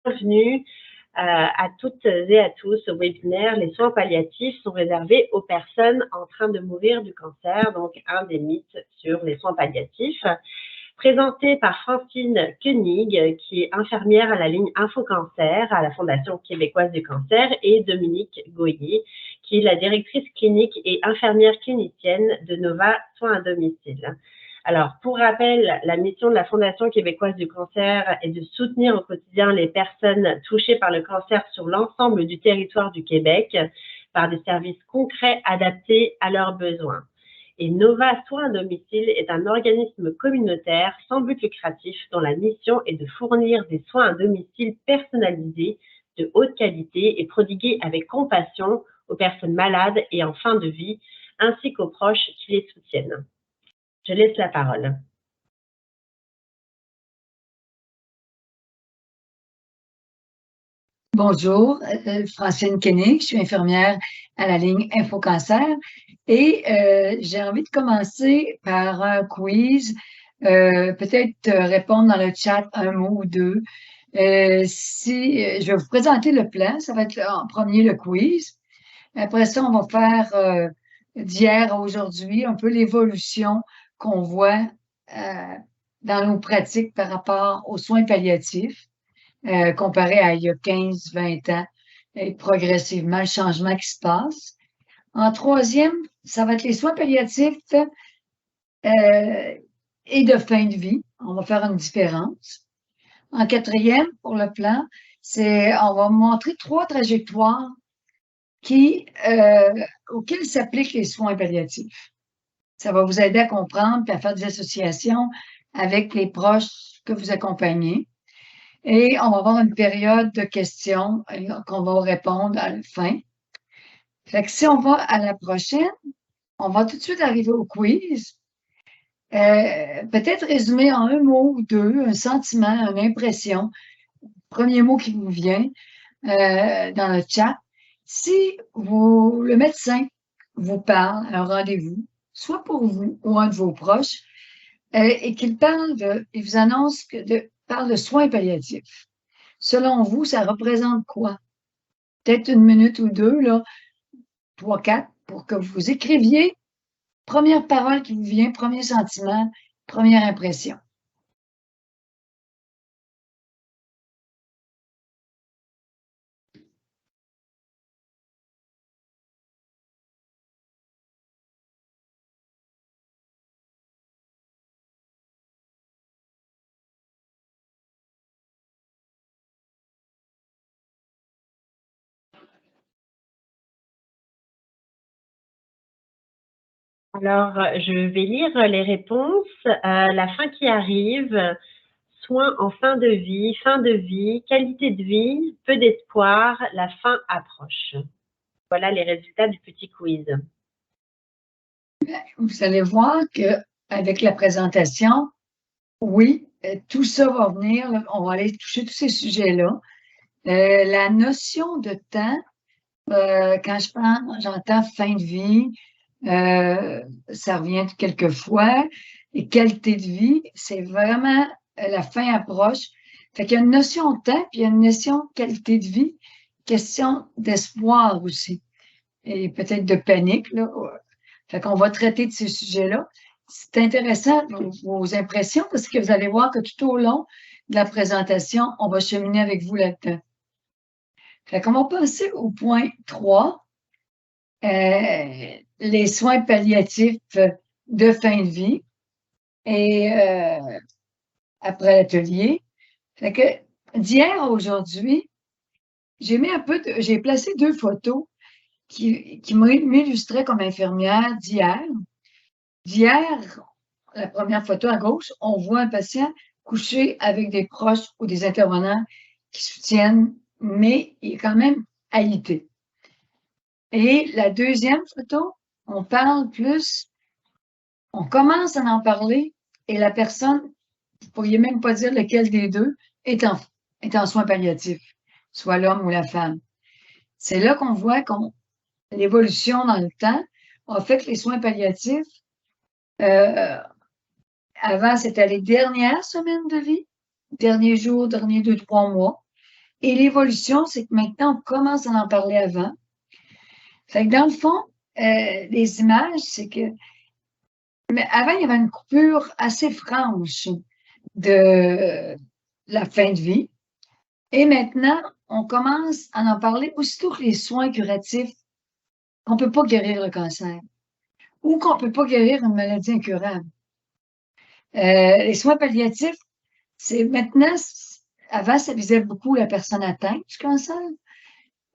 Bienvenue à toutes et à tous au webinaire. Les soins palliatifs sont réservés aux personnes en train de mourir du cancer, donc un des mythes sur les soins palliatifs. Présenté par Francine Koenig, qui est infirmière à la ligne Info Cancer à la Fondation québécoise du cancer, et Dominique Goyer, qui est la directrice clinique et infirmière clinicienne de Nova Soins à domicile. Alors, pour rappel, la mission de la Fondation québécoise du cancer est de soutenir au quotidien les personnes touchées par le cancer sur l'ensemble du territoire du Québec par des services concrets adaptés à leurs besoins. Et Nova Soins à domicile est un organisme communautaire sans but lucratif dont la mission est de fournir des soins à domicile personnalisés, de haute qualité et prodigués avec compassion aux personnes malades et en fin de vie, ainsi qu'aux proches qui les soutiennent. Je laisse la parole. Bonjour, Francine Koenig, je suis infirmière à la ligne Info Cancer et j'ai envie de commencer par un quiz, peut-être répondre dans le chat un mot ou deux. Je vais vous présenter le plan, ça va être en premier le quiz. Après ça, on va faire d'hier à aujourd'hui un peu l'évolution qu'on voit dans nos pratiques par rapport aux soins palliatifs. Comparé à il y a 15, 20 ans, et progressivement le changement qui se passe. En troisième, ça va être les soins palliatifs et de fin de vie. On va faire une différence. En quatrième, pour le plan, on va montrer 3 trajectoires auxquelles s'appliquent les soins palliatifs. Ça va vous aider à comprendre et à faire des associations avec les proches que vous accompagnez. Et on va avoir une période de questions qu'on va répondre à la fin. Fait que si on va à la prochaine, on va tout de suite arriver au quiz. Peut-être résumer en un mot ou deux, un sentiment, une impression, premier mot qui vous vient dans le chat. Si le médecin vous parle à un rendez-vous, soit pour vous ou un de vos proches, et qu'il il vous annonce parle de soins palliatifs. Selon vous, ça représente quoi? Peut-être une minute ou deux, là, 3, 4, pour que vous écriviez première parole qui vous vient, premier sentiment, première impression. Alors, je vais lire les réponses. La fin qui arrive, soins en fin de vie, qualité de vie, peu d'espoir, la fin approche. Voilà les résultats du petit quiz. Vous allez voir qu'avec la présentation, oui, tout ça va venir, là, on va aller toucher tous ces sujets-là. La notion de temps, quand j'entends fin de vie, ça revient quelquefois. Et qualité de vie, c'est vraiment la fin approche. Fait qu'il y a une notion de temps, puis il y a une notion de qualité de vie, question d'espoir aussi. Et peut-être de panique, là. Fait qu'on va traiter de ces sujets-là. C'est intéressant, vos impressions, parce que vous allez voir que tout au long de la présentation, on va cheminer avec vous là-dedans. Fait qu'on va passer au point 3. Les soins palliatifs de fin de vie et après l'atelier. Fait que d'hier à aujourd'hui, j'ai placé 2 photos qui m'illustraient comme infirmière d'hier. D'hier, la première photo à gauche, on voit un patient couché avec des proches ou des intervenants qui soutiennent, mais il est quand même alité. Et la deuxième photo, on commence à en parler et la personne, vous ne pourriez même pas dire lequel des deux, est en soins palliatifs, soit l'homme ou la femme. C'est là qu'on voit l'évolution dans le temps a fait que les soins palliatifs, avant, c'était les dernières semaines de vie, derniers jours, derniers 2-3 mois. Et l'évolution, c'est que maintenant, on commence à en parler avant. Fait que dans le fond, les images, c'est que mais avant, il y avait une coupure assez franche de la fin de vie. Et maintenant, on commence à en parler aussitôt que les soins curatifs, qu'on ne peut pas guérir le cancer ou qu'on ne peut pas guérir une maladie incurable. Les soins palliatifs, c'est maintenant, avant, ça visait beaucoup la personne atteinte du cancer,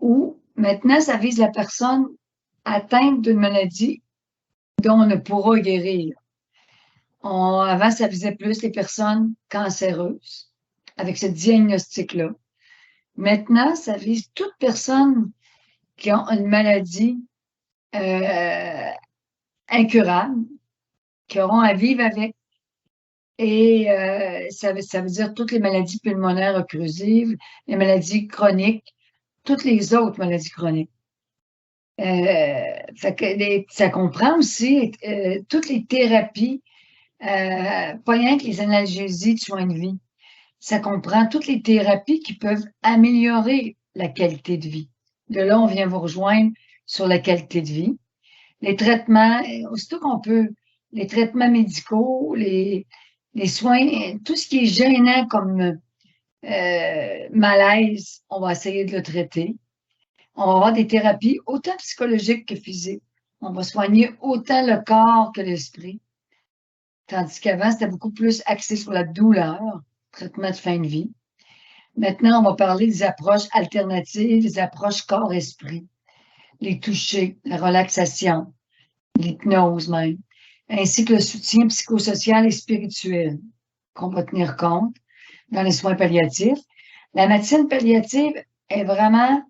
ou maintenant, ça vise la personne atteinte d'une maladie dont on ne pourra guérir. Avant, ça visait plus les personnes cancéreuses, avec ce diagnostic-là. Maintenant, ça vise toute personne qui a une maladie incurable, qui auront à vivre avec. Et ça veut dire toutes les maladies pulmonaires occlusives, les maladies chroniques, toutes les autres maladies chroniques. Ça comprend aussi toutes les thérapies, pas rien que les analgésies de soins de vie. Ça comprend toutes les thérapies qui peuvent améliorer la qualité de vie. De là, on vient vous rejoindre sur la qualité de vie. Les traitements, aussitôt qu'on peut, les traitements médicaux, les soins, tout ce qui est gênant comme malaise, on va essayer de le traiter. On va avoir des thérapies autant psychologiques que physiques. On va soigner autant le corps que l'esprit. Tandis qu'avant, c'était beaucoup plus axé sur la douleur, traitement de fin de vie. Maintenant, on va parler des approches alternatives, des approches corps-esprit, les touchés, la relaxation, l'hypnose même, ainsi que le soutien psychosocial et spirituel qu'on va tenir compte dans les soins palliatifs. La médecine palliative est vraiment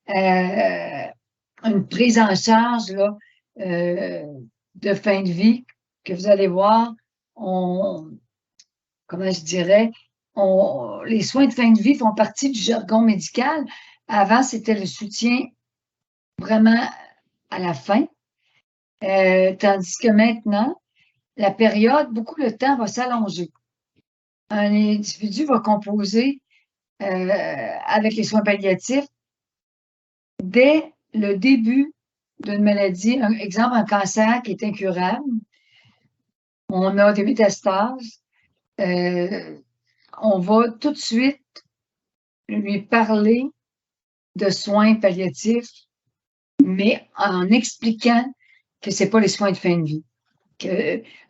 une prise en charge là, de fin de vie que vous allez voir, comment je dirais, les soins de fin de vie font partie du jargon médical. Avant, c'était le soutien vraiment à la fin, tandis que maintenant, la période, beaucoup le temps va s'allonger. Un individu va composer avec les soins palliatifs dès le début d'une maladie, exemple un cancer qui est incurable. On a des métastases. On va tout de suite lui parler de soins palliatifs, mais en expliquant que ce n'est pas les soins de fin de vie.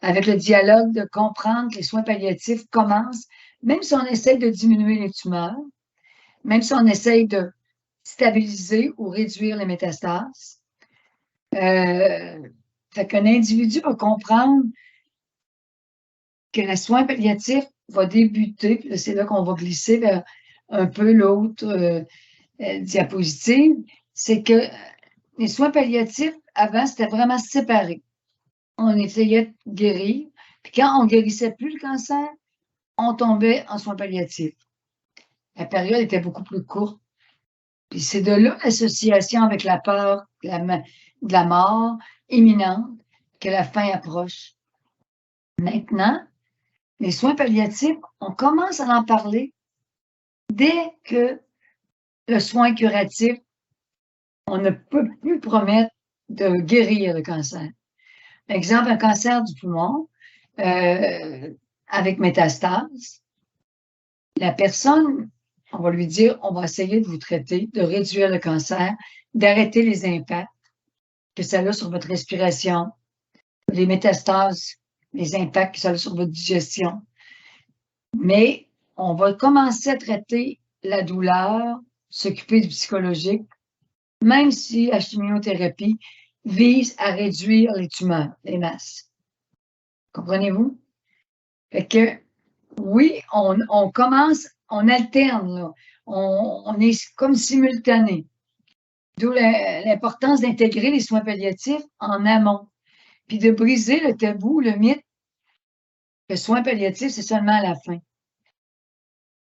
Avec le dialogue, de comprendre que les soins palliatifs commencent, même si on essaie de diminuer les tumeurs, même si on essaie de stabiliser ou réduire les métastases. Fait qu'un individu va comprendre que le soin palliatif va débuter, puis c'est là qu'on va glisser vers un peu l'autre diapositive, c'est que les soins palliatifs, avant, c'était vraiment séparé. On essayait de guérir, puis quand on ne guérissait plus le cancer, on tombait en soins palliatifs. La période était beaucoup plus courte. Puis c'est de là l'association avec la peur de la mort imminente, que la fin approche. Maintenant, les soins palliatifs, on commence à en parler dès que le soin curatif, on ne peut plus promettre de guérir le cancer. Par exemple, un cancer du poumon avec métastase, la personne, on va lui dire, on va essayer de vous traiter, de réduire le cancer, d'arrêter les impacts que ça a sur votre respiration, les métastases, les impacts que ça a sur votre digestion. Mais on va commencer à traiter la douleur, s'occuper du psychologique, même si la chimiothérapie vise à réduire les tumeurs, les masses. Comprenez-vous? Fait que, oui, on commence, on alterne, là. On est comme simultané. D'où l'importance d'intégrer les soins palliatifs en amont, puis de briser le tabou, le mythe que soins palliatifs, c'est seulement à la fin.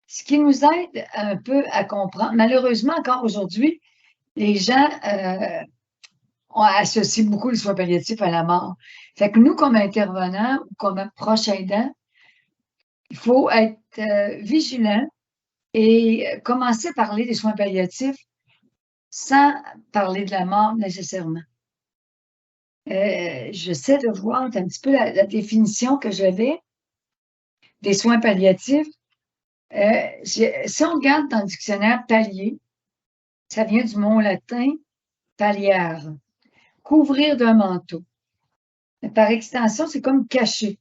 Ce qui nous aide un peu à comprendre, malheureusement, encore aujourd'hui, les gens on associe beaucoup les soins palliatifs à la mort. Fait que nous, comme intervenants ou comme proches aidants, il faut être vigilant et commencer à parler des soins palliatifs sans parler de la mort nécessairement. J'essaie de voir un petit peu la définition que j'avais des soins palliatifs. Si on regarde dans le dictionnaire pallier, ça vient du mot latin palliare, couvrir d'un manteau. Par extension, c'est comme cacher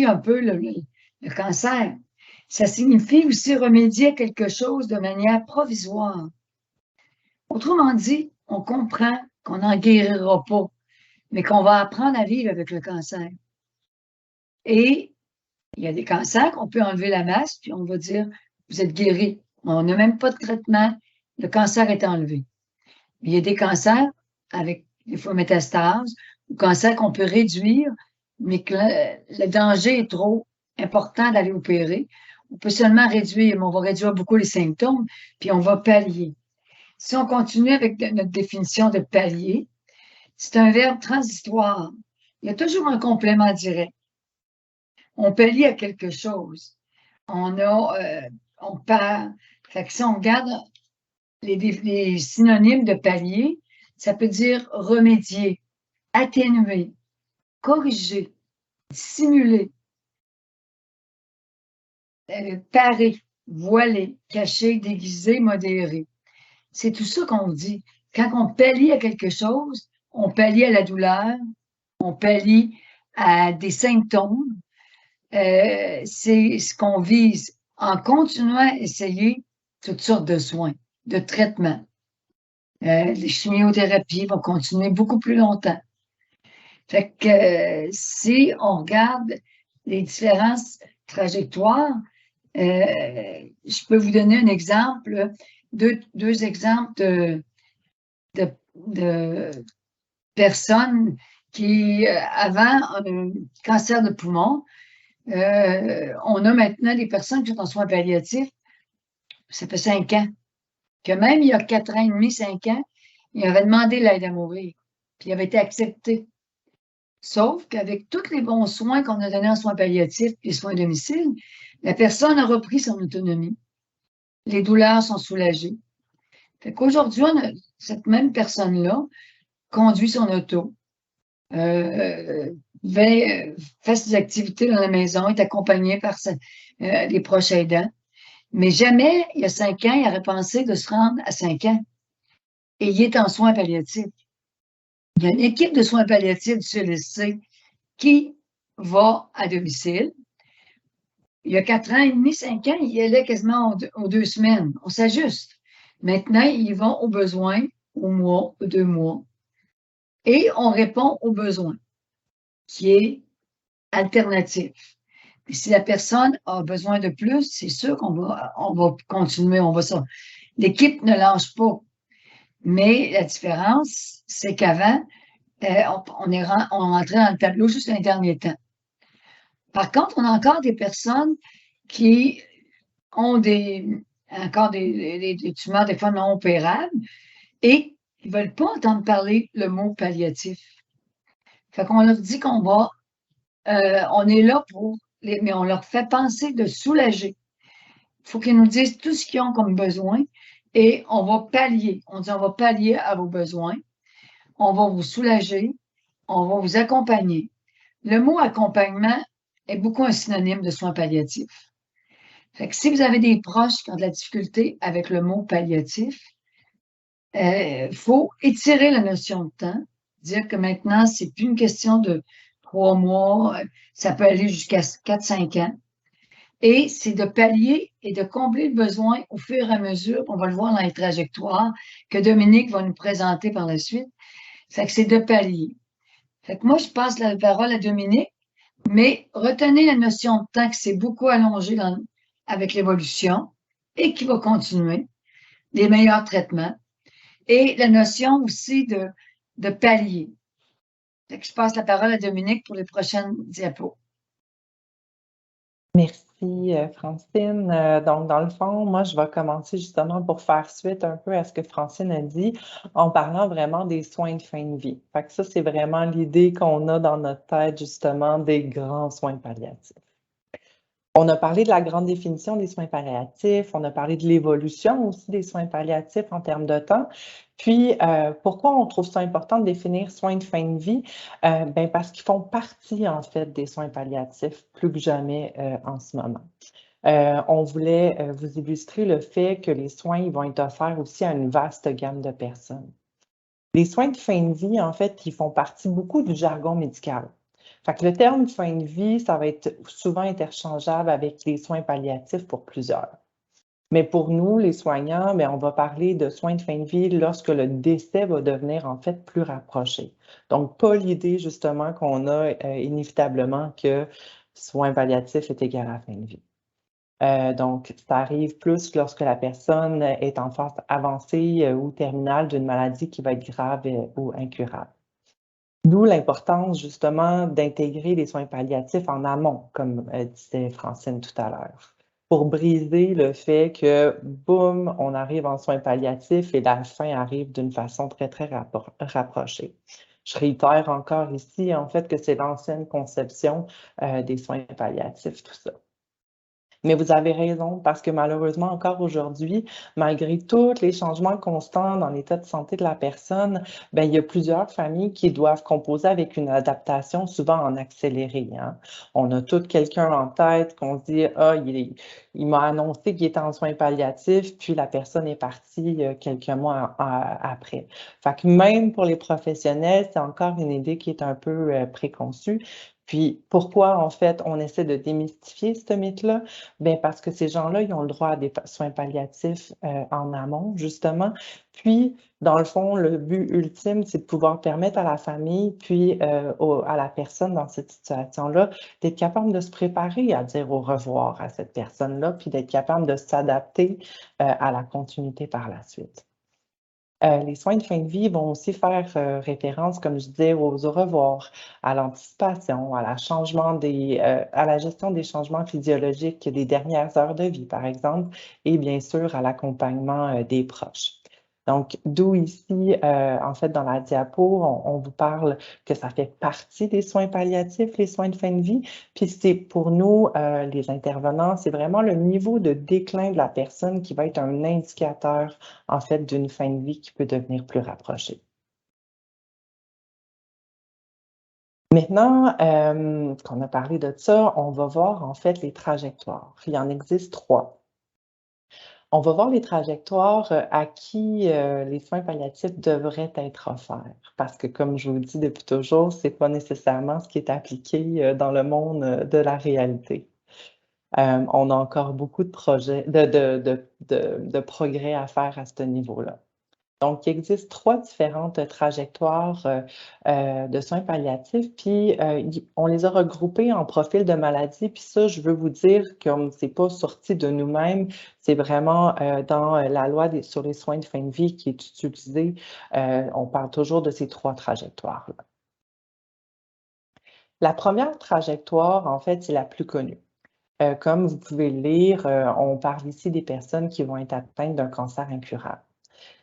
un peu le cancer. Ça signifie aussi remédier à quelque chose de manière provisoire. Autrement dit, on comprend qu'on n'en guérira pas, mais qu'on va apprendre à vivre avec le cancer. Et il y a des cancers qu'on peut enlever la masse, puis on va dire, vous êtes guéri. On n'a même pas de traitement, le cancer est enlevé. Mais il y a des cancers avec des fois métastases, ou cancers qu'on peut réduire, mais que le danger est trop important d'aller opérer. On peut seulement réduire, mais on va réduire beaucoup les symptômes, puis on va pallier. Si on continue avec notre définition de pallier, c'est un verbe transitoire. Il y a toujours un complément direct. On pallie à quelque chose. On parle. Fait que si on regarde les synonymes de pallier, ça peut dire remédier, atténuer, corriger, dissimuler, parer, voiler, cacher, déguiser, modérer. C'est tout ça qu'on dit. Quand on pallie à quelque chose, on pallie à la douleur, on pallie à des symptômes. C'est ce qu'on vise en continuant à essayer toutes sortes de soins, de traitements. Les chimiothérapies vont continuer beaucoup plus longtemps. Fait que si on regarde les différentes trajectoires, je peux vous donner un exemple, deux exemples de personnes qui, avant un cancer de poumon, on a maintenant des personnes qui sont en soins palliatifs, ça fait 5 ans, que même il y a 4 ans et demi, 5 ans, ils avaient demandé l'aide à mourir, puis il avait été accepté. Sauf qu'avec tous les bons soins qu'on a donnés en soins palliatifs et soins à domicile, la personne a repris son autonomie. Les douleurs sont soulagées. Fait qu'aujourd'hui, cette même personne-là conduit son auto, fait ses activités dans la maison, est accompagnée par les proches aidants. Mais jamais, il y a 5 ans, il aurait pensé de se rendre à 5 ans. Et il est en soins palliatifs. Il y a une équipe de soins palliatifs du CLSC qui va à domicile. Il y a 4 ans et demi, 5 ans, il y allait quasiment aux 2 semaines. On s'ajuste. Maintenant, ils vont aux besoins, au mois, aux 2 mois. Et on répond aux besoins, qui est alternatif. Et si la personne a besoin de plus, c'est sûr qu'on va continuer, l'équipe ne lâche pas. Mais la différence, c'est qu'avant, on rentrait dans le tableau juste un dernier temps. Par contre, on a encore des personnes qui ont encore des tumeurs, des fois non opérables, et ils ne veulent pas entendre parler le mot palliatif. Fait qu'on leur dit on est là mais on leur fait penser de soulager. Il faut qu'ils nous disent tout ce qu'ils ont comme besoin et on va pallier. On dit on va pallier à vos besoins, on va vous soulager, on va vous accompagner. Le mot accompagnement est beaucoup un synonyme de soins palliatifs. Fait que si vous avez des proches qui ont de la difficulté avec le mot palliatif, faut étirer la notion de temps, dire que maintenant, c'est plus une question de 3 mois, ça peut aller jusqu'à 4-5 ans. Et c'est de pallier et de combler le besoin au fur et à mesure, on va le voir dans les trajectoires que Dominique va nous présenter par la suite. Fait que c'est de pallier. Fait que moi, je passe la parole à Dominique, mais retenez la notion de temps que c'est beaucoup allongé avec l'évolution et qui va continuer, les meilleurs traitements, et la notion aussi de pallier. Fait que je passe la parole à Dominique pour les prochaines diapos. Merci, Francine. Donc, dans le fond, moi, je vais commencer justement pour faire suite un peu à ce que Francine a dit en parlant vraiment des soins de fin de vie. Fait que ça, c'est vraiment l'idée qu'on a dans notre tête, justement, des grands soins palliatifs. On a parlé de la grande définition des soins palliatifs, on a parlé de l'évolution aussi des soins palliatifs en termes de temps. Puis, pourquoi on trouve ça important de définir soins de fin de vie? Ben parce qu'ils font partie, en fait, des soins palliatifs plus que jamais en ce moment. On voulait vous illustrer le fait que les soins ils vont être offerts aussi à une vaste gamme de personnes. Les soins de fin de vie, en fait, ils font partie beaucoup du jargon médical. Fait que le terme fin de vie, ça va être souvent interchangeable avec les soins palliatifs pour plusieurs. Mais pour nous, les soignants, bien, on va parler de soins de fin de vie lorsque le décès va devenir en fait plus rapproché. Donc, pas l'idée justement qu'on a inévitablement que soins palliatifs est égal à fin de vie. Donc, ça arrive plus lorsque la personne est en phase avancée ou terminale d'une maladie qui va être grave ou incurable. D'où l'importance justement d'intégrer les soins palliatifs en amont, comme disait Francine tout à l'heure, pour briser le fait que, boum, on arrive en soins palliatifs et la fin arrive d'une façon très, très rapprochée. Je réitère encore ici, en fait, que c'est l'ancienne conception des soins palliatifs, tout ça. Mais vous avez raison, parce que malheureusement, encore aujourd'hui, malgré tous les changements constants dans l'état de santé de la personne, ben, il y a plusieurs familles qui doivent composer avec une adaptation souvent en accéléré. Hein. On a tout quelqu'un en tête qu'on se dit, ah, il m'a annoncé qu'il était en soins palliatifs, puis la personne est partie quelques mois après. Fait que même pour les professionnels, c'est encore une idée qui est un peu préconçue. Puis pourquoi, en fait, on essaie de démystifier ce mythe-là? Bien, parce que ces gens-là, ils ont le droit à des soins palliatifs en amont, justement. Puis, dans le fond, le but ultime, c'est de pouvoir permettre à la famille, puis à la personne dans cette situation-là, d'être capable de se préparer à dire au revoir à cette personne-là, puis d'être capable de s'adapter à la continuité par la suite. Les soins de fin de vie vont aussi faire référence, comme je disais, aux au revoir, à l'anticipation, à la gestion des changements physiologiques des dernières heures de vie, par exemple, et bien sûr à l'accompagnement des proches. Donc, d'où ici, en fait, dans la diapo, on vous parle que ça fait partie des soins palliatifs, les soins de fin de vie. Puis c'est pour nous, les intervenants, c'est vraiment le niveau de déclin de la personne qui va être un indicateur, en fait, d'une fin de vie qui peut devenir plus rapprochée. Maintenant qu'on a parlé de ça, on va voir en fait les trajectoires. Il y en existe 3. On va voir les trajectoires à qui les soins palliatifs devraient être offerts. Parce que, comme je vous le dis depuis toujours, ce n'est pas nécessairement ce qui est appliqué dans le monde de la réalité. On a encore beaucoup de projets, de progrès à faire à ce niveau-là. Donc, il existe 3 différentes trajectoires de soins palliatifs, puis on les a regroupées en profil de maladie. Puis ça, je veux vous dire, comme c'est pas sorti de nous-mêmes, c'est vraiment dans la loi sur les soins de fin de vie qui est utilisée. On parle toujours de ces 3 trajectoires-là. La première trajectoire, en fait, c'est la plus connue. Comme vous pouvez le lire, on parle ici des personnes qui vont être atteintes d'un cancer incurable.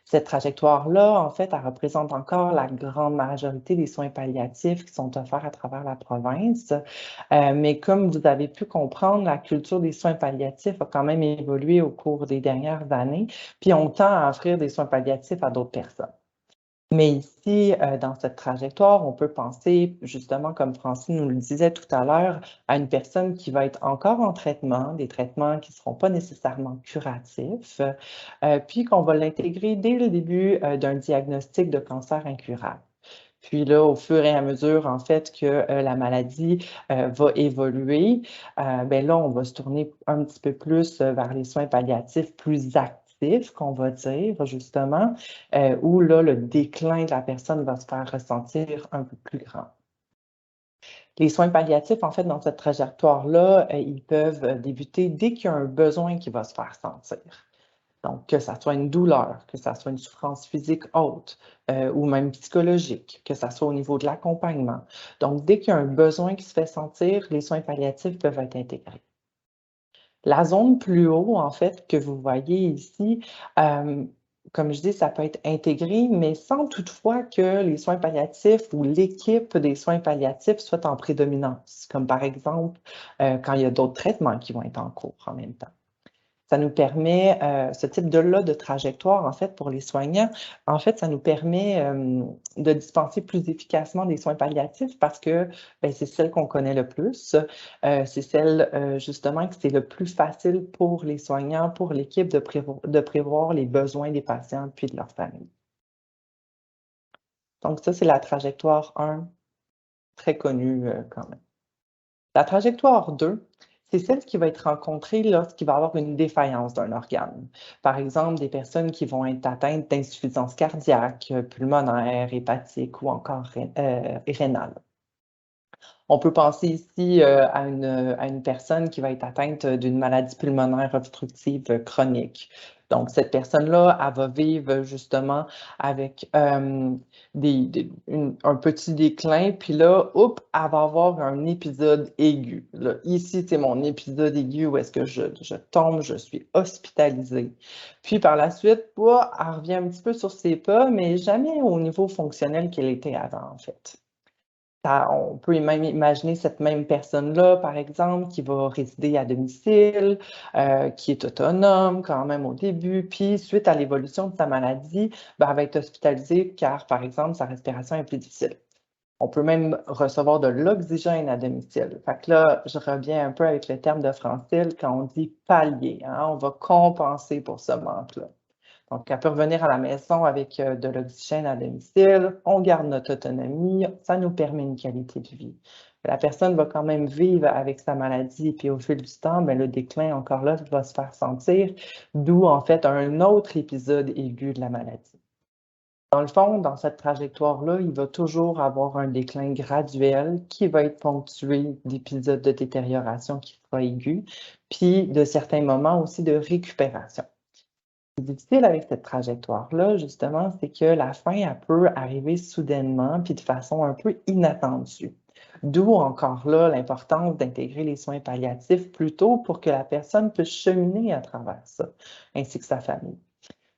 Cette trajectoire-là, en fait, elle représente encore la grande majorité des soins palliatifs qui sont offerts à travers la province. Mais comme vous avez pu comprendre, la culture des soins palliatifs a quand même évolué au cours des dernières années, puis on tend à offrir des soins palliatifs à d'autres personnes. Mais ici, dans cette trajectoire, on peut penser, justement, comme Francine nous le disait tout à l'heure, à une personne qui va être encore en traitement, des traitements qui ne seront pas nécessairement curatifs, puis qu'on va l'intégrer dès le début d'un diagnostic de cancer incurable. Puis là, au fur et à mesure, en fait, que la maladie va évoluer, bien là, on va se tourner un petit peu plus vers les soins palliatifs plus actifs, qu'on va dire, justement, où là, le déclin de la personne va se faire ressentir un peu plus grand. Les soins palliatifs, en fait, dans cette trajectoire-là, ils peuvent débuter dès qu'il y a un besoin qui va se faire sentir. Donc, que ça soit une douleur, que ça soit une souffrance physique haute ou même psychologique, que ça soit au niveau de l'accompagnement. Donc, dès qu'il y a un besoin qui se fait sentir, les soins palliatifs peuvent être intégrés. La zone plus haut, en fait, que vous voyez ici, comme je dis, ça peut être intégré, mais sans toutefois que les soins palliatifs ou l'équipe des soins palliatifs soit en prédominance, comme par exemple quand il y a d'autres traitements qui vont être en cours en même temps. Ça nous permet, ce type de trajectoire, en fait, pour les soignants, en fait, ça nous permet de dispenser plus efficacement des soins palliatifs parce que c'est celle qu'on connaît le plus. C'est celle, justement, que c'est le plus facile pour les soignants, pour l'équipe de prévoir les besoins des patients puis de leur famille. Donc ça, c'est la trajectoire 1, très connue quand même. La trajectoire 2, c'est celle qui va être rencontrée lorsqu'il va y avoir une défaillance d'un organe. Par exemple, des personnes qui vont être atteintes d'insuffisance cardiaque, pulmonaire, hépatique ou encore rénale. On peut penser ici à une personne qui va être atteinte d'une maladie pulmonaire obstructive chronique. Donc, cette personne-là, elle va vivre justement avec un petit déclin, puis là, elle va avoir un épisode aigu. Là, ici, c'est mon épisode aigu où est-ce que je tombe, je suis hospitalisée. Puis par la suite, elle revient un petit peu sur ses pas, mais jamais au niveau fonctionnel qu'elle était avant, en fait. On peut même imaginer cette même personne-là, par exemple, qui va résider à domicile, qui est autonome quand même au début, puis suite à l'évolution de sa maladie, elle va être hospitalisée car, par exemple, sa respiration est plus difficile. On peut même recevoir de l'oxygène à domicile. Fait que là, je reviens un peu avec le terme de Francile quand on dit pallier, hein, on va compenser pour ce manque-là. Donc, elle peut revenir à la maison avec de l'oxygène à domicile, on garde notre autonomie, ça nous permet une qualité de vie. La personne va quand même vivre avec sa maladie, puis au fil du temps, le déclin, encore là, va se faire sentir, d'où en fait un autre épisode aigu de la maladie. Dans le fond, dans cette trajectoire-là, il va toujours avoir un déclin graduel qui va être ponctué d'épisodes de détérioration qui sera aigu, puis de certains moments aussi de récupération. Ce qui est difficile avec cette trajectoire-là, justement, c'est que la fin, elle peut arriver soudainement puis de façon un peu inattendue. D'où encore là l'importance d'intégrer les soins palliatifs plus tôt pour que la personne puisse cheminer à travers ça, ainsi que sa famille.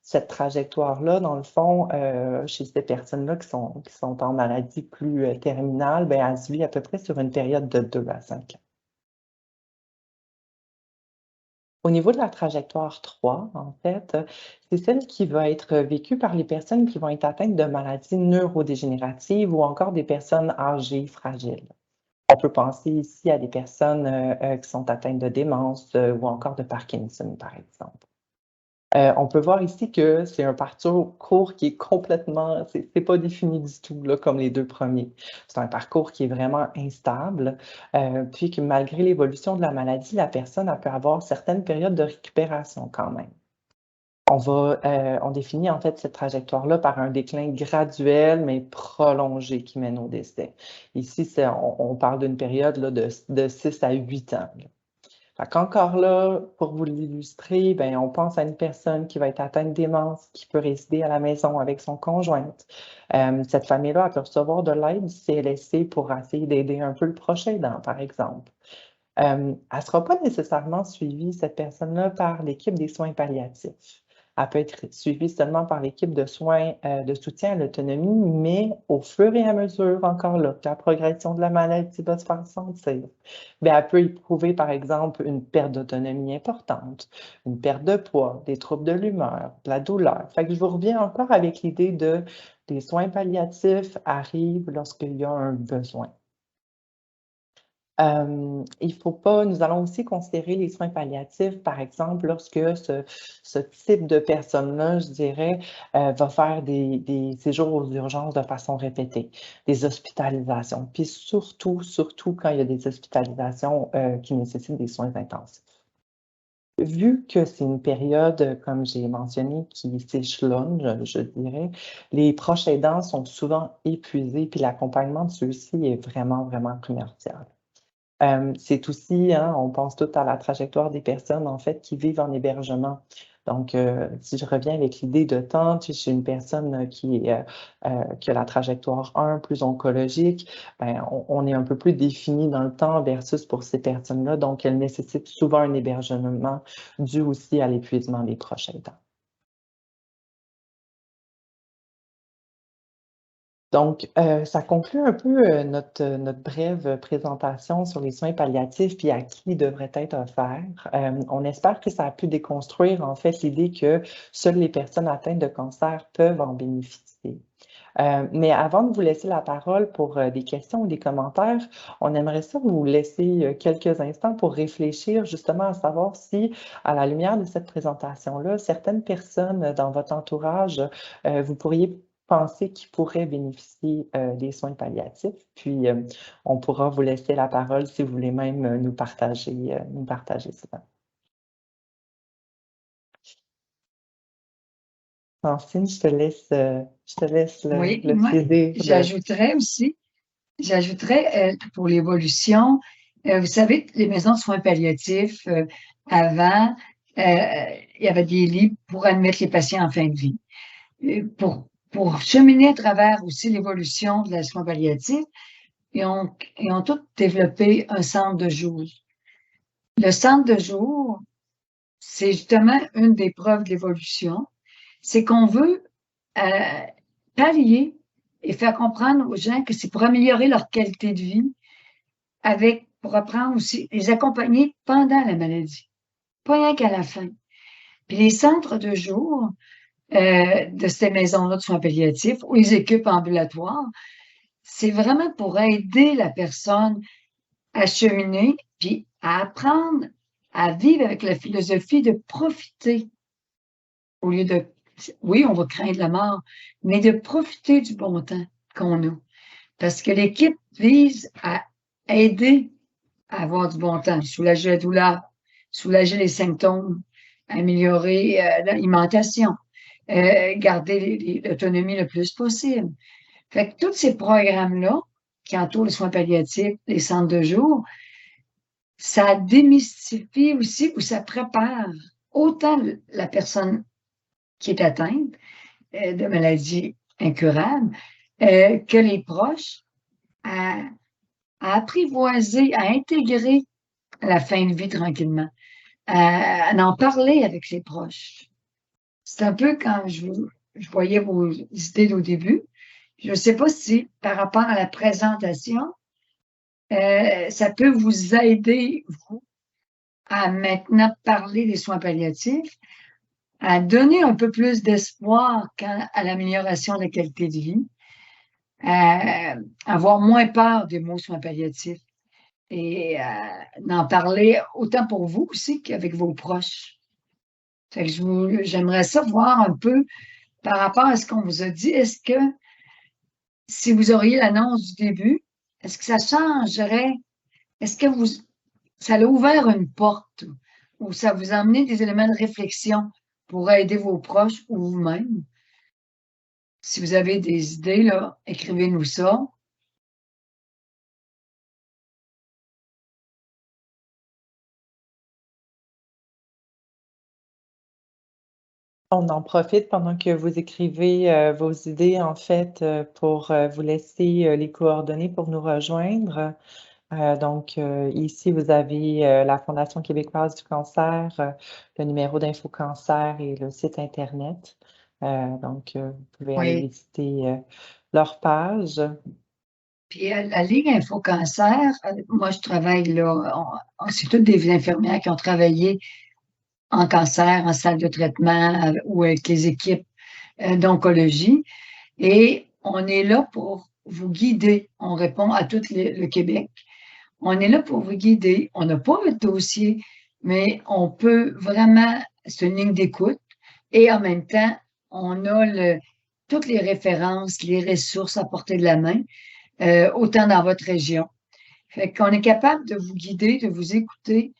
Cette trajectoire-là, dans le fond, chez ces personnes-là qui sont en maladie plus terminale, elle se vit à peu près sur une période de 2 à 5 ans. Au niveau de la trajectoire 3, en fait, c'est celle qui va être vécue par les personnes qui vont être atteintes de maladies neurodégénératives ou encore des personnes âgées fragiles. On peut penser ici à des personnes qui sont atteintes de démence ou encore de Parkinson, par exemple. On peut voir ici que c'est un parcours qui est complètement, c'est pas défini du tout, là, comme les 2 premiers. C'est un parcours qui est vraiment instable, puis que malgré l'évolution de la maladie, la personne, elle peut avoir certaines périodes de récupération quand même. On définit en fait cette trajectoire-là par un déclin graduel, mais prolongé qui mène au décès. Ici, on parle d'une période là, de 6 à 8 ans. Là. Fait qu'encore là, pour vous l'illustrer, on pense à une personne qui va être atteinte de démence, qui peut résider à la maison avec son conjoint. Cette famille-là, elle peut recevoir de l'aide du CLSC pour essayer d'aider un peu le prochain aidant, par exemple. Elle ne sera pas nécessairement suivie, cette personne-là, par l'équipe des soins palliatifs. Elle peut être suivie seulement par l'équipe de soins de soutien à l'autonomie, mais au fur et à mesure, encore là, que la progression de la maladie va se faire sentir, elle peut éprouver, par exemple, une perte d'autonomie importante, une perte de poids, des troubles de l'humeur, de la douleur. Fait que je vous reviens encore avec l'idée des soins palliatifs arrivent lorsqu'il y a un besoin. Nous allons aussi considérer les soins palliatifs, par exemple, lorsque ce type de personne-là, je dirais, va faire des séjours aux urgences de façon répétée, des hospitalisations, puis surtout quand il y a des hospitalisations qui nécessitent des soins intensifs. Vu que c'est une période, comme j'ai mentionné, qui s'échelonne, je dirais, les proches aidants sont souvent épuisés, puis l'accompagnement de ceux-ci est vraiment, vraiment primordial. C'est aussi, hein, on pense tout à la trajectoire des personnes, en fait, qui vivent en hébergement. Donc, si je reviens avec l'idée de tente, chez une personne qui a la trajectoire 1 plus oncologique, on est un peu plus défini dans le temps versus pour ces personnes-là. Donc, elles nécessitent souvent un hébergement dû aussi à l'épuisement des proches aidants. Donc, ça conclut un peu notre brève présentation sur les soins palliatifs puis à qui ils devraient être offerts. On espère que ça a pu déconstruire en fait l'idée que seules les personnes atteintes de cancer peuvent en bénéficier. Mais avant de vous laisser la parole pour des questions ou des commentaires, on aimerait ça vous laisser quelques instants pour réfléchir justement à savoir si, à la lumière de cette présentation-là, certaines personnes dans votre entourage, vous pourriez penser qu'ils pourraient bénéficier des soins palliatifs. Puis, on pourra vous laisser la parole si vous voulez même nous partager ça. Francine, je te laisse Oui, le moi, plaisir j'ajouterais pour l'évolution, vous savez, les maisons de soins palliatifs, avant, il y avait des lits pour admettre les patients en fin de vie. Pour cheminer à travers aussi l'évolution de la soins palliatifs, ils ont tous développé un centre de jour. Le centre de jour, c'est justement une des preuves de l'évolution. C'est qu'on veut pallier et faire comprendre aux gens que c'est pour améliorer leur qualité de vie, pour apprendre aussi, les accompagner pendant la maladie, pas rien qu'à la fin. Puis les centres de jour de ces maisons-là de soins palliatifs ou les équipes ambulatoires, c'est vraiment pour aider la personne à cheminer puis à apprendre à vivre avec la philosophie de profiter au lieu de, oui, on va craindre la mort, mais de profiter du bon temps qu'on a. Parce que l'équipe vise à aider à avoir du bon temps, soulager la douleur, soulager les symptômes, améliorer l'alimentation, garder l'autonomie le plus possible. Fait que tous ces programmes-là, qui entourent les soins palliatifs, les centres de jour, ça démystifie aussi ou ça prépare autant la personne qui est atteinte de maladies incurables que les proches à apprivoiser, à intégrer la fin de vie tranquillement, à en parler avec les proches. C'est un peu quand je voyais vos idées au début. Je ne sais pas si par rapport à la présentation, ça peut vous aider, vous, à maintenant parler des soins palliatifs, à donner un peu plus d'espoir à l'amélioration de la qualité de vie, à avoir moins peur des mots soins palliatifs et d'en parler autant pour vous aussi qu'avec vos proches. Fait que j'aimerais savoir un peu par rapport à ce qu'on vous a dit. Est-ce que si vous auriez l'annonce du début, est-ce que ça changerait? Est-ce que ça a ouvert une porte ou ça vous a amené des éléments de réflexion pour aider vos proches ou vous-même? Si vous avez des idées, là, écrivez-nous ça. On en profite pendant que vous écrivez vos idées, en fait, pour vous laisser les coordonnées pour nous rejoindre. Donc, ici, vous avez la Fondation québécoise du cancer, le numéro d'InfoCancer et le site Internet. Donc, vous pouvez aller Oui. visiter leur page. Puis la Ligue InfoCancer, moi, je travaille là, c'est toutes des infirmières qui ont travaillé en cancer, en salle de traitement ou avec les équipes d'oncologie. Et on est là pour vous guider. On répond à tout le Québec. On est là pour vous guider. On n'a pas votre dossier, mais on peut vraiment, c'est une ligne d'écoute. Et en même temps, on a toutes les références, les ressources à portée de la main, autant dans votre région. Fait qu'on est capable de vous guider, de vous écouter,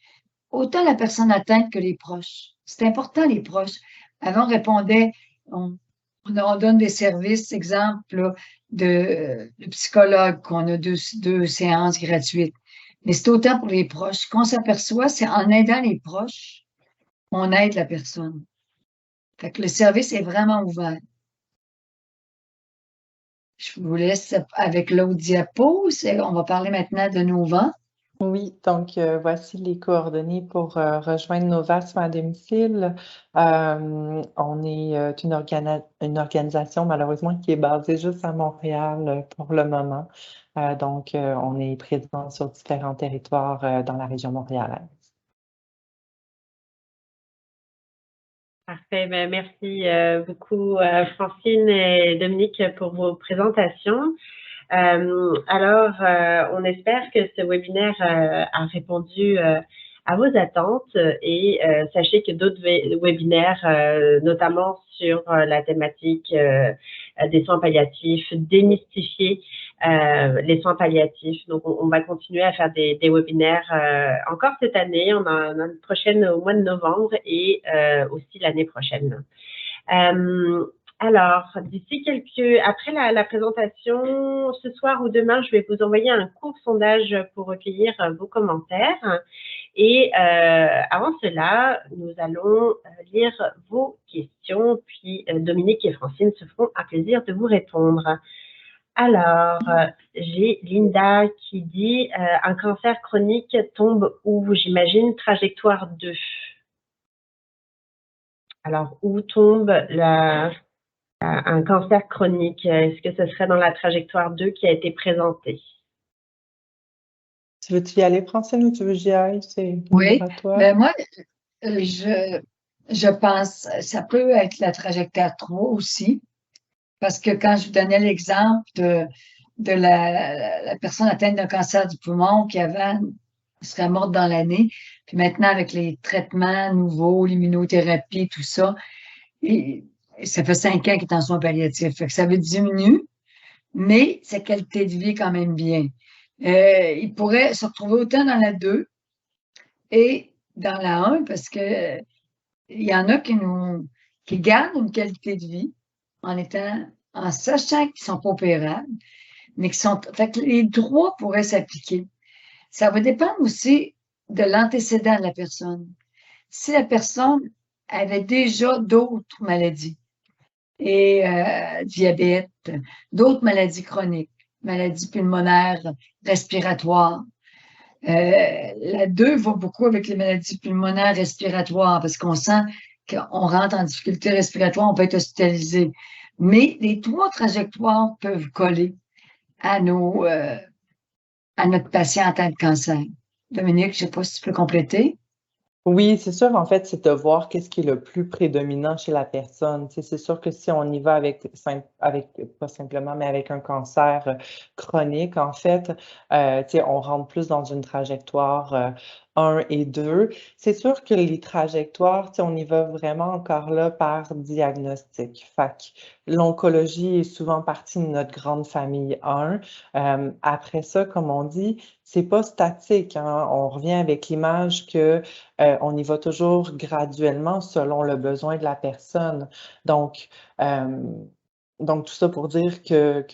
autant la personne atteinte que les proches. C'est important, les proches. Avant, on répondait, on donne des services, exemple, là, de psychologue, qu'on a deux séances gratuites. Mais c'est autant pour les proches. Qu'on s'aperçoit, c'est en aidant les proches, on aide la personne. Fait que le service est vraiment ouvert. Je vous laisse avec l'autre diapo. On va parler maintenant de Nova. Oui, donc voici les coordonnées pour rejoindre Novasme à domicile. On est une organisation malheureusement qui est basée juste à Montréal pour le moment. Donc, on est présent sur différents territoires dans la région montréalaise. Parfait. Ben, merci beaucoup, Francine et Dominique, pour vos présentations. Alors, on espère que ce webinaire a répondu à vos attentes et sachez que d'autres webinaires, notamment sur la thématique des soins palliatifs, démystifier les soins palliatifs. Donc, on va continuer à faire des webinaires encore cette année. On a une prochaine au mois de novembre et aussi l'année prochaine. Alors, après la présentation, ce soir ou demain, je vais vous envoyer un court sondage pour recueillir vos commentaires. Et avant cela, nous allons lire vos questions, puis Dominique et Francine se feront un plaisir de vous répondre. Alors, j'ai Linda qui dit un cancer chronique tombe où? J'imagine trajectoire 2. Alors, où tombe un cancer chronique? Est-ce que ce serait dans la trajectoire 2 qui a été présentée? Tu veux-tu y aller, Francine, ou tu veux que j'y aille? C'est Oui, libre à toi. ben moi, je pense, ça peut être la trajectoire 3 aussi, parce que quand je vous donnais l'exemple de la personne atteinte d'un cancer du poumon qui avant serait morte dans l'année, puis maintenant avec les traitements nouveaux, l'immunothérapie, tout ça, et ça fait 5 ans qu'il est en soins palliatifs. Fait que ça veut diminuer, mais sa qualité de vie est quand même bien. Il pourrait se retrouver autant dans la 2 et dans la 1 parce que il y en a qui gardent une qualité de vie en sachant qu'ils sont pas opérables, mais fait que les droits pourraient s'appliquer. Ça va dépendre aussi de l'antécédent de la personne. Si la personne avait déjà d'autres maladies, et diabète, d'autres maladies chroniques, maladies pulmonaires, respiratoires. La 2 va beaucoup avec les maladies pulmonaires respiratoires parce qu'on sent qu'on rentre en difficulté respiratoire, on peut être hospitalisé. Mais les 3 trajectoires peuvent coller à notre patient atteint de cancer. Dominique, je ne sais pas si tu peux compléter. Oui, c'est sûr, en fait, c'est de voir qu'est-ce qui est le plus prédominant chez la personne. Tu sais, c'est sûr que si on y va pas simplement, mais avec un cancer chronique, en fait, tu sais, on rentre plus dans une trajectoire 1 et 2. C'est sûr que les trajectoires, tu sais, on y va vraiment encore là par diagnostic. Fait que l'oncologie est souvent partie de notre grande famille 1. Après ça, comme on dit, c'est pas statique, hein. On revient avec l'image que on y va toujours graduellement selon le besoin de la personne. Donc, tout ça pour dire que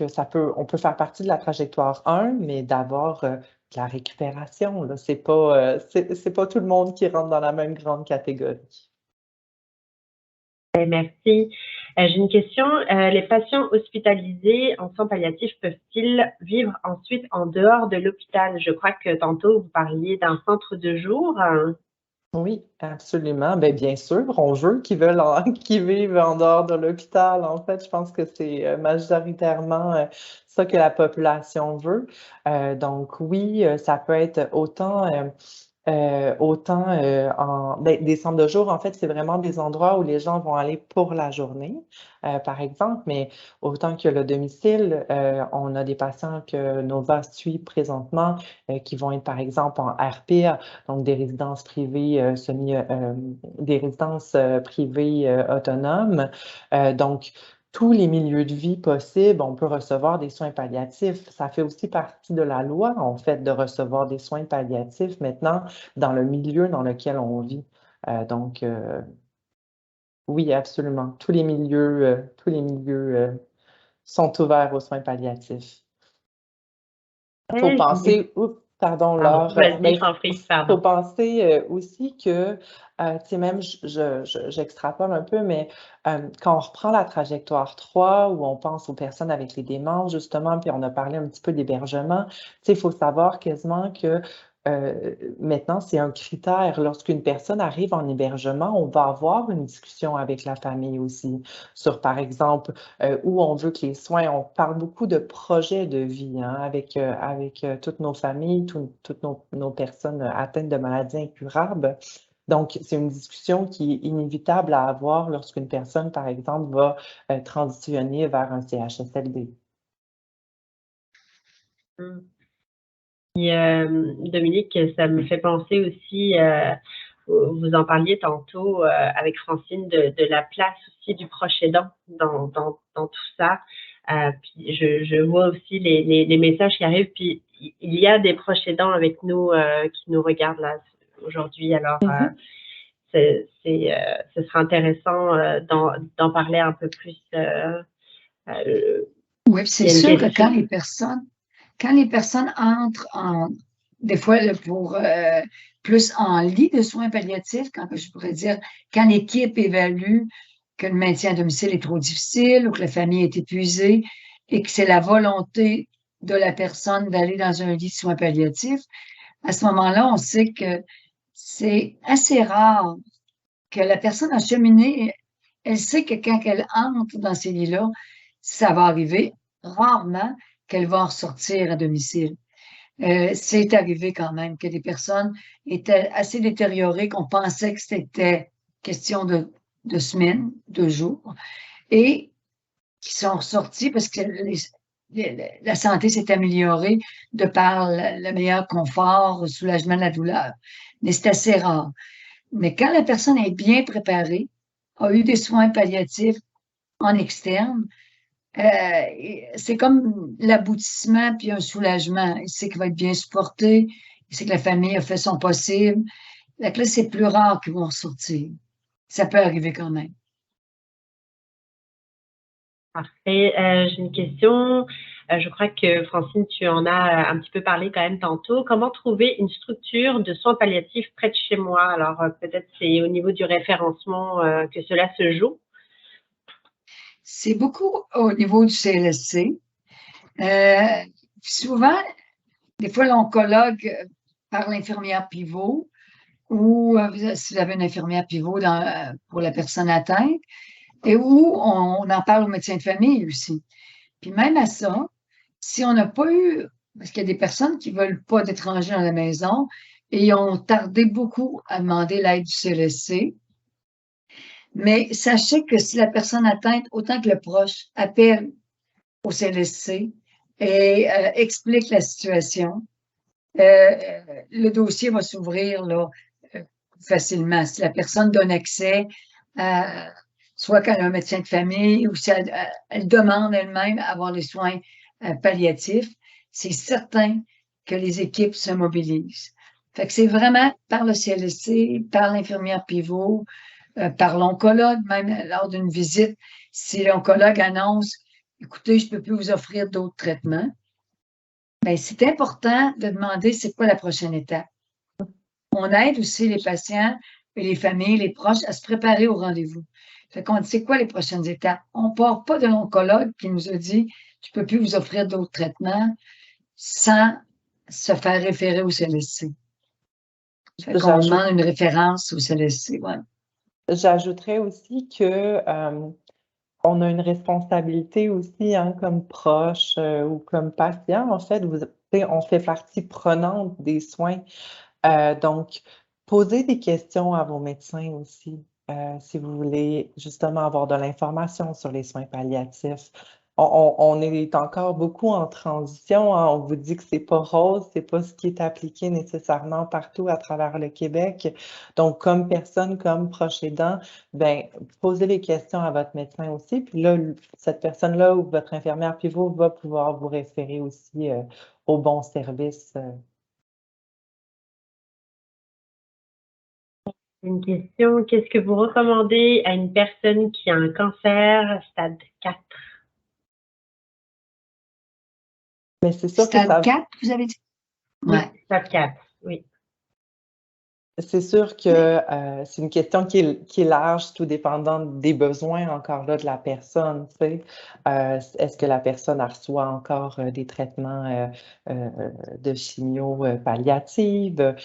on peut faire partie de la trajectoire 1, mais d'abord de la récupération. Là, c'est pas tout le monde qui rentre dans la même grande catégorie. Merci. J'ai une question. Les patients hospitalisés en soins palliatifs peuvent-ils vivre ensuite en dehors de l'hôpital? Je crois que tantôt, vous parliez d'un centre de jour. Oui, absolument. Bien sûr, on veut qu'ils vivent en dehors de l'hôpital. En fait, je pense que c'est majoritairement ça que la population veut. Donc oui, ça peut être autant des centres de jour, en fait, c'est vraiment des endroits où les gens vont aller pour la journée, par exemple, mais autant que le domicile, on a des patients que Nova suit présentement qui vont être, par exemple, en RPA, donc des résidences privées des résidences privées autonomes. Donc, tous les milieux de vie possibles, on peut recevoir des soins palliatifs. Ça fait aussi partie de la loi, en fait, de recevoir des soins palliatifs maintenant dans le milieu dans lequel on vit. Donc, oui, absolument. Tous les milieux sont ouverts aux soins palliatifs. Il faut penser, pardon, Laure, Vas-y, faut penser aussi que, tu sais, même j'extrapole un peu, mais quand on reprend la trajectoire 3, où on pense aux personnes avec les démences, justement, puis on a parlé un petit peu d'hébergement, tu sais, il faut savoir quasiment que maintenant, c'est un critère. Lorsqu'une personne arrive en hébergement, on va avoir une discussion avec la famille aussi sur, par exemple, où on veut que les soins, on parle beaucoup de projets de vie hein, avec toutes nos familles, toutes nos personnes atteintes de maladies incurables. Donc, c'est une discussion qui est inévitable à avoir lorsqu'une personne, par exemple, va transitionner vers un CHSLD. Mm. Et, Dominique, ça me fait penser aussi, vous en parliez tantôt avec Francine, de la place aussi du proche aidant dans tout ça. Puis je vois aussi les messages qui arrivent, puis il y a des proches aidants avec nous qui nous regardent là aujourd'hui. Alors, ce sera intéressant d'en parler un peu plus. Oui, c'est sûr que quand les personnes entrent des fois pour plus en lit de soins palliatifs, quand je pourrais dire, quand l'équipe évalue que le maintien à domicile est trop difficile ou que la famille est épuisée et que c'est la volonté de la personne d'aller dans un lit de soins palliatifs, à ce moment-là, on sait que c'est assez rare que la personne a cheminé, elle sait que quand elle entre dans ces lits-là, ça va arriver rarement qu'elle va en ressortir à domicile. C'est arrivé quand même que des personnes étaient assez détériorées qu'on pensait que c'était question de semaines, de jours, et qui sont ressorties parce que la santé s'est améliorée de par le meilleur confort, le soulagement de la douleur. Mais c'est assez rare. Mais quand la personne est bien préparée, a eu des soins palliatifs en externe, c'est comme l'aboutissement puis un soulagement. Il sait qu'il va être bien supporté, il sait que la famille a fait son possible. Là, c'est plus rare qu'ils vont ressortir. Ça peut arriver quand même. Parfait. J'ai une question. Je crois que Francine, tu en as un petit peu parlé quand même tantôt. Comment trouver une structure de soins palliatifs près de chez moi? Alors, peut-être c'est au niveau du référencement que cela se joue. C'est beaucoup au niveau du CLSC. Souvent, des fois, l'oncologue par l'infirmière pivot ou si vous avez une infirmière pivot pour la personne atteinte, et où on en parle au médecin de famille aussi. Puis même à ça, si on n'a pas eu, parce qu'il y a des personnes qui ne veulent pas d'étrangers dans la maison et ont tardé beaucoup à demander l'aide du CLSC, mais sachez que si la personne atteinte, autant que le proche, appelle au CLSC et explique la situation, le dossier va s'ouvrir là, facilement. Si la personne donne accès à soit quand elle a un médecin de famille ou si elle demande elle-même à avoir les soins palliatifs, c'est certain que les équipes se mobilisent. Fait que c'est vraiment par le CLSC, par l'infirmière pivot, par l'oncologue, même lors d'une visite, si l'oncologue annonce, écoutez, je ne peux plus vous offrir d'autres traitements, bien, c'est important de demander c'est quoi la prochaine étape. On aide aussi les patients et les familles, les proches à se préparer au rendez-vous. Fait qu'on dit, c'est quoi les prochaines étapes? On ne part pas de l'oncologue qui nous a dit, je ne peux plus vous offrir d'autres traitements sans se faire référer au CLSC. Fait qu'on demande une référence au CLSC, ouais. J'ajouterais aussi que on a une responsabilité aussi hein, comme proche ou comme patient. En fait, on fait partie prenante des soins. Donc, posez des questions à vos médecins aussi, si vous voulez justement avoir de l'information sur les soins palliatifs. On est encore beaucoup en transition, hein. On vous dit que c'est pas rose, c'est pas ce qui est appliqué nécessairement partout à travers le Québec. Donc, comme personne, comme proche aidant, ben, posez les questions à votre médecin aussi. Puis là, cette personne-là ou votre infirmière pivot va pouvoir vous référer aussi au bon service. Une question, qu'est-ce que vous recommandez à une personne qui a un cancer stade 4? Mais c'est sûr que Stade 4, vous avez dit? Oui, stade 4, oui. C'est sûr que c'est une question qui est large, tout dépendant des besoins encore là de la personne. Tu sais. Est-ce que la personne reçoit encore des traitements de chimio palliative?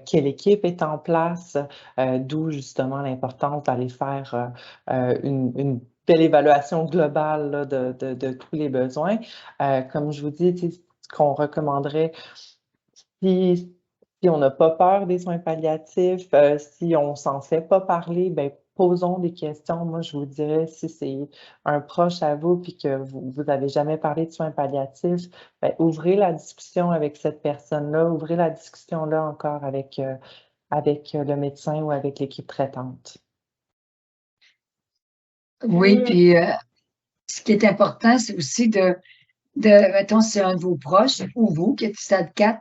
Quelle équipe est en place? D'où justement l'importance d'aller faire une belle évaluation globale là, de tous les besoins. Comme je vous dis, tu sais, ce qu'on recommanderait, si on n'a pas peur des soins palliatifs, si on s'en fait pas parler, ben posons des questions. Moi, je vous dirais, si c'est un proche à vous puis que vous avez jamais parlé de soins palliatifs, ben, ouvrez la discussion avec cette personne-là, ouvrez la discussion là encore avec le médecin ou avec l'équipe traitante. Oui, puis ce qui est important, c'est aussi mettons, c'est un de vos proches ou vous qui êtes stade 4,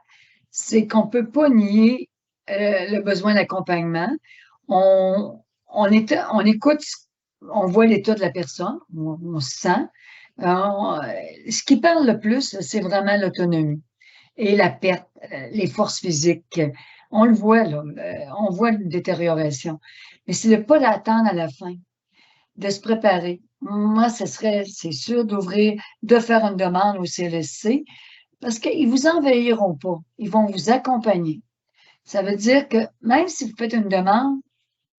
c'est qu'on ne peut pas nier le besoin d'accompagnement. On écoute, on voit l'état de la personne, on se sent. Ce qui parle le plus, c'est vraiment l'autonomie et la perte, les forces physiques. On le voit, là, on voit une détérioration. Mais c'est de ne pas l'attendre à la fin, de se préparer. Moi, c'est sûr, de faire une demande au CLSC parce qu'ils vous envahiront pas. Ils vont vous accompagner. Ça veut dire que même si vous faites une demande,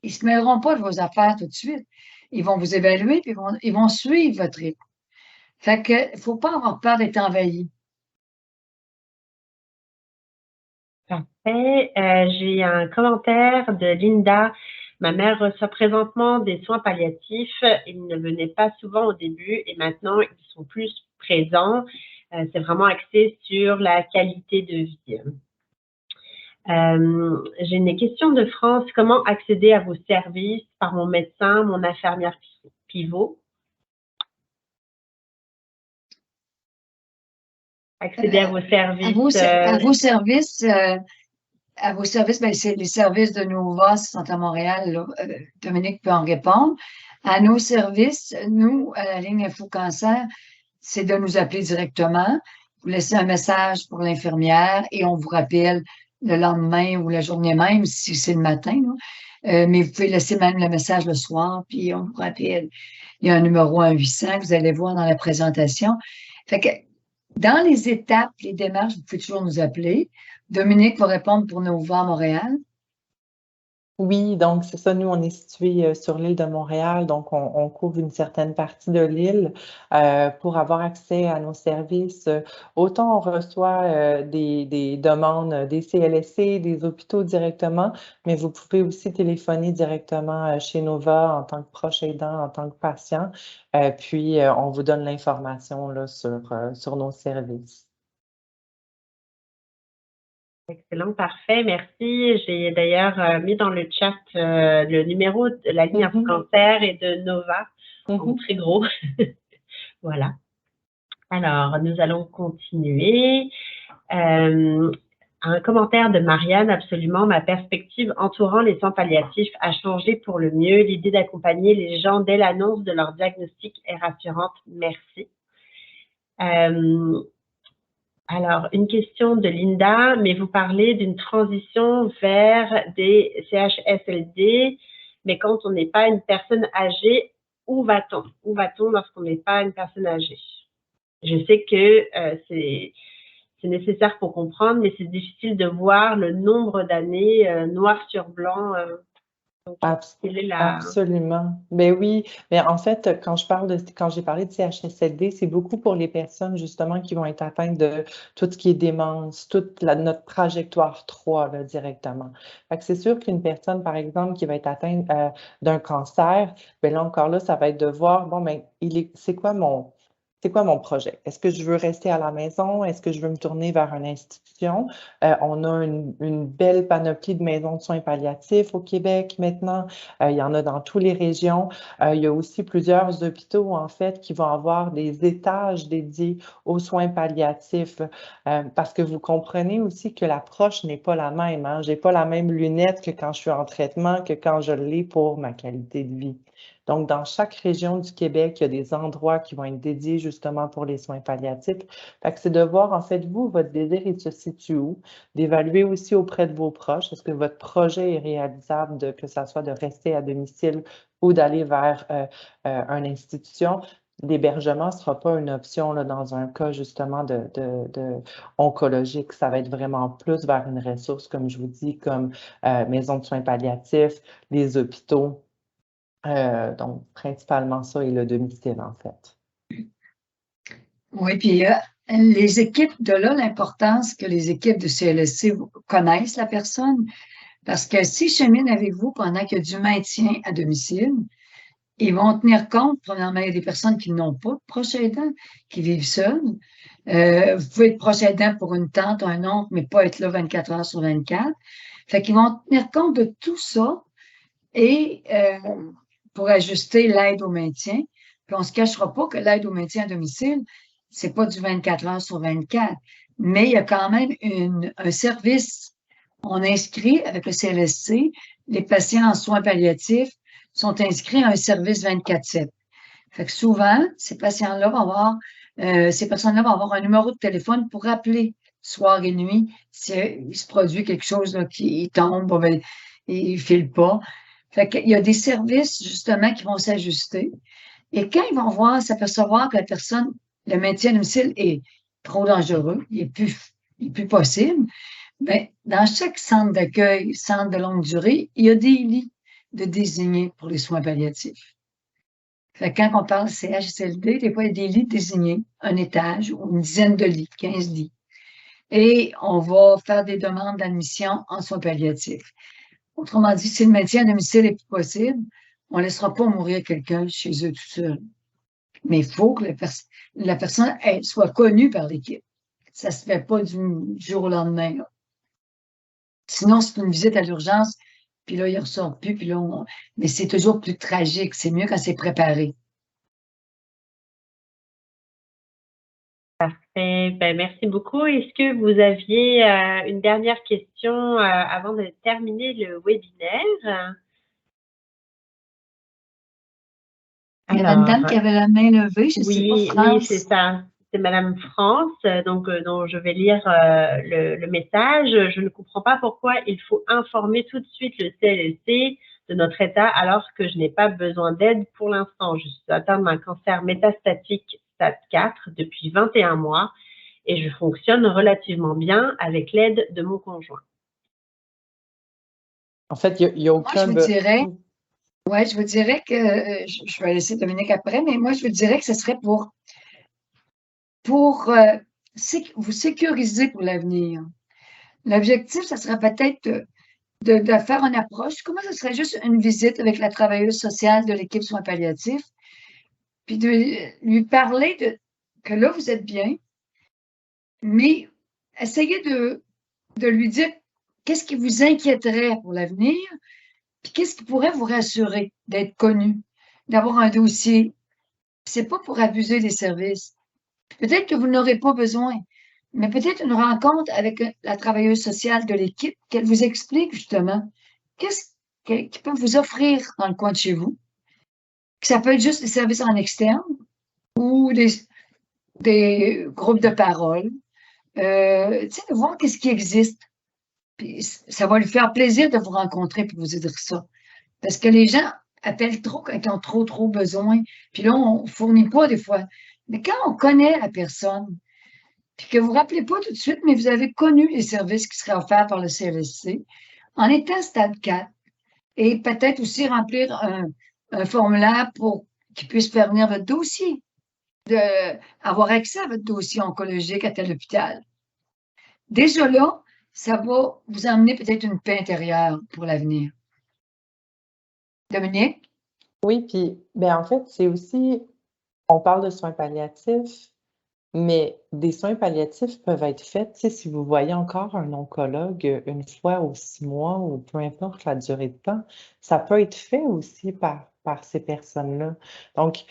ils se mêleront pas de vos affaires tout de suite. Ils vont vous évaluer puis ils vont suivre votre rythme. Fait que, faut pas avoir peur d'être envahi. Parfait. J'ai un commentaire de Linda. Ma mère reçoit présentement des soins palliatifs. Ils ne venaient pas souvent au début et maintenant ils sont plus présents. C'est vraiment axé sur la qualité de vie. J'ai une question de France. Comment accéder à vos services par mon médecin, mon infirmière pivot? Accéder à vos services. À vos services, ben, c'est les services de Nova, qui sont à Montréal. Là, Dominique peut en répondre. À nos services, nous, à la ligne Info Cancer, c'est de nous appeler directement. Vous laissez un message pour l'infirmière et on vous rappelle le lendemain ou la journée même, si c'est le matin. Là. Mais vous pouvez laisser même le message le soir, puis on vous rappelle. Il y a un numéro 1-800 que vous allez voir dans la présentation. Fait que dans les étapes, les démarches, vous pouvez toujours nous appeler. Dominique va répondre pour Nova à Montréal. Oui, donc c'est ça. Nous, on est situé sur l'île de Montréal, donc on couvre une certaine partie de l'île pour avoir accès à nos services. Autant on reçoit des demandes des CLSC, des hôpitaux directement, mais vous pouvez aussi téléphoner directement chez Nova en tant que proche aidant, en tant que patient, puis on vous donne l'information là, sur nos services. Excellent, parfait, merci. J'ai d'ailleurs mis dans le chat le numéro de la ligne Info Cancer et de Nova en très gros. Voilà. Alors, nous allons continuer. Un commentaire de Marianne, absolument, ma perspective entourant les soins palliatifs a changé pour le mieux. L'idée d'accompagner les gens dès l'annonce de leur diagnostic est rassurante. Merci. Alors, une question de Linda, mais vous parlez d'une transition vers des CHSLD, mais quand on n'est pas une personne âgée, où va-t-on? Où va-t-on lorsqu'on n'est pas une personne âgée? Je sais que c'est nécessaire pour comprendre, mais c'est difficile de voir le nombre d'années noir sur blanc. Donc, quelle est la... Absolument. Ben oui, mais en fait, quand j'ai parlé de CHSLD, c'est beaucoup pour les personnes justement qui vont être atteintes de tout ce qui est démence, toute notre trajectoire 3 là, directement. Fait que c'est sûr qu'une personne, par exemple, qui va être atteinte d'un cancer, ben là encore là, ça va être de voir, bon, ben, c'est quoi mon projet? Est-ce que je veux rester à la maison? Est-ce que je veux me tourner vers une institution? On a une belle panoplie de maisons de soins palliatifs au Québec maintenant. Il y en a dans toutes les régions. Il y a aussi plusieurs hôpitaux, en fait, qui vont avoir des étages dédiés aux soins palliatifs parce que vous comprenez aussi que l'approche n'est pas la même. Hein? Je n'ai pas la même lunette que quand je suis en traitement, que quand je l'ai pour ma qualité de vie. Donc, dans chaque région du Québec, il y a des endroits qui vont être dédiés justement pour les soins palliatifs. Fait que c'est de voir, en fait, vous, votre désir, il se situe où? D'évaluer aussi auprès de vos proches, est-ce que votre projet est réalisable, que ça soit de rester à domicile ou d'aller vers une institution? L'hébergement ne sera pas une option là, dans un cas justement de oncologique. Ça va être vraiment plus vers une ressource, comme je vous dis, comme maison de soins palliatifs, les hôpitaux. Donc, principalement ça et le domicile, en fait. Oui, puis les équipes, de là l'importance que les équipes de CLSC connaissent la personne, parce que s'ils cheminent avec vous pendant qu'il y a du maintien à domicile, ils vont tenir compte, premièrement, il y a des personnes qui n'ont pas de proche aidant, qui vivent seules. Vous pouvez être proche aidant pour une tante, un oncle, mais pas être là 24 heures sur 24. Fait qu'ils vont tenir compte de tout ça et pour ajuster l'aide au maintien. Puis on ne se cachera pas que l'aide au maintien à domicile, c'est pas du 24 heures sur 24, mais il y a quand même un service. On inscrit avec le CLSC, les patients en soins palliatifs sont inscrits à un service 24/7. Fait que souvent, ces patients-là vont avoir, ces personnes-là vont avoir un numéro de téléphone pour appeler soir et nuit s'il se produit quelque chose là, qui tombe, ben, il ne file pas. Fait qu'il y a des services, justement, qui vont s'ajuster. Et quand ils vont s'apercevoir que la personne, le maintien à domicile est trop dangereux, il est plus possible, ben, dans chaque centre d'accueil, centre de longue durée, il y a des lits de désignés pour les soins palliatifs. Fait que quand on parle CHSLD, des fois, il y a des lits désignés, un étage ou une dizaine de lits, 15 lits. Et on va faire des demandes d'admission en soins palliatifs. Autrement dit, si le maintien à domicile est plus possible, on ne laissera pas mourir quelqu'un chez eux tout seul. Mais il faut que la personne soit connue par l'équipe. Ça ne se fait pas du jour au lendemain. Là. Sinon, c'est une visite à l'urgence, puis là, il ne ressort plus, puis là, mais c'est toujours plus tragique. C'est mieux quand c'est préparé. Parfait. Ben, merci beaucoup. Est-ce que vous aviez une dernière question avant de terminer le webinaire? Il y avait une dame qui avait la main levée, je ne sais pas, France. Oui, c'est ça. C'est Madame France, dont je vais lire le message. Je ne comprends pas pourquoi il faut informer tout de suite le CLSC de notre état alors que je n'ai pas besoin d'aide pour l'instant. Je suis atteinte d'un cancer métastatique stade 4 depuis 21 mois et je fonctionne relativement bien avec l'aide de mon conjoint. En fait, il n'y a aucun... Moi, je vous dirais que, je vais laisser Dominique après, mais moi, je vous dirais que ce serait pour vous sécuriser pour l'avenir. L'objectif, ça serait peut-être de faire une approche. Comment ce serait juste une visite avec la travailleuse sociale de l'équipe soins palliatifs, puis de lui parler que là, vous êtes bien, mais essayez de lui dire qu'est-ce qui vous inquiéterait pour l'avenir, puis qu'est-ce qui pourrait vous rassurer d'être connu, d'avoir un dossier. C'est pas pour abuser des services. Peut-être que vous n'aurez pas besoin, mais peut-être une rencontre avec la travailleuse sociale de l'équipe, qu'elle vous explique justement qu'est-ce qui peut vous offrir dans le coin de chez vous. Que ça peut être juste des services en externe ou des groupes de parole. De voir qu'est-ce qui existe. Puis ça va lui faire plaisir de vous rencontrer pour vous dire ça. Parce que les gens appellent trop quand ils ont trop besoin. Puis là, on ne fournit pas des fois. Mais quand on connaît la personne, puis que vous ne rappelez pas tout de suite, mais vous avez connu les services qui seraient offerts par le CLSC, en étant stade 4, et peut-être aussi remplir un formulaire pour qu'il puisse faire venir votre dossier, avoir accès à votre dossier oncologique à tel hôpital. Déjà là, ça va vous emmener peut-être une paix intérieure pour l'avenir. Dominique? Oui, puis ben, en fait, c'est aussi, on parle de soins palliatifs, mais des soins palliatifs peuvent être faits, si vous voyez encore un oncologue une fois aux 6 mois ou peu importe la durée de temps, ça peut être fait aussi par ces personnes-là. Donc,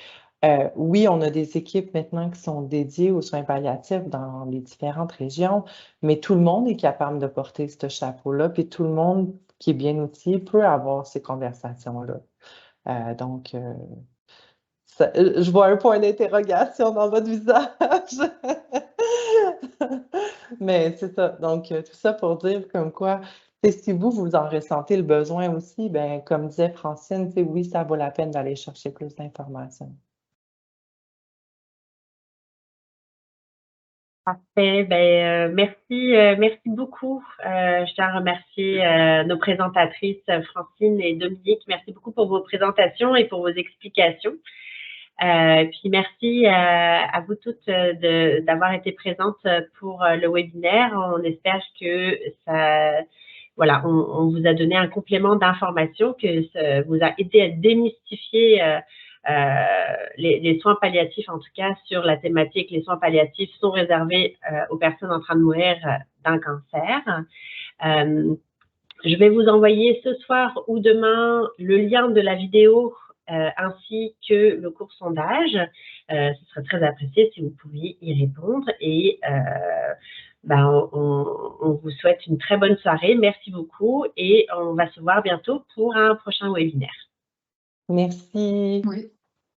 oui, on a des équipes maintenant qui sont dédiées aux soins palliatifs dans les différentes régions, mais tout le monde est capable de porter ce chapeau-là, puis tout le monde qui est bien outillé peut avoir ces conversations-là. Donc, je vois un point d'interrogation dans votre visage. Mais c'est ça. Donc, tout ça pour dire comme quoi, si vous en ressentez le besoin aussi, ben, comme disait Francine, oui, ça vaut la peine d'aller chercher plus d'informations. Parfait. Merci, merci beaucoup. Je tiens à remercier nos présentatrices Francine et Dominique. Merci beaucoup pour vos présentations et pour vos explications. Puis merci à vous toutes d'avoir été présentes pour le webinaire. On espère que ça, voilà, on vous a donné un complément d'information, que ça vous a aidé à démystifier les soins palliatifs, en tout cas sur la thématique. Les soins palliatifs sont réservés aux personnes en train de mourir d'un cancer. Je vais vous envoyer ce soir ou demain le lien de la vidéo ainsi que le court sondage. Ce serait très apprécié si vous pouviez y répondre. Et on vous souhaite une très bonne soirée. Merci beaucoup et on va se voir bientôt pour un prochain webinaire. Merci. Oui.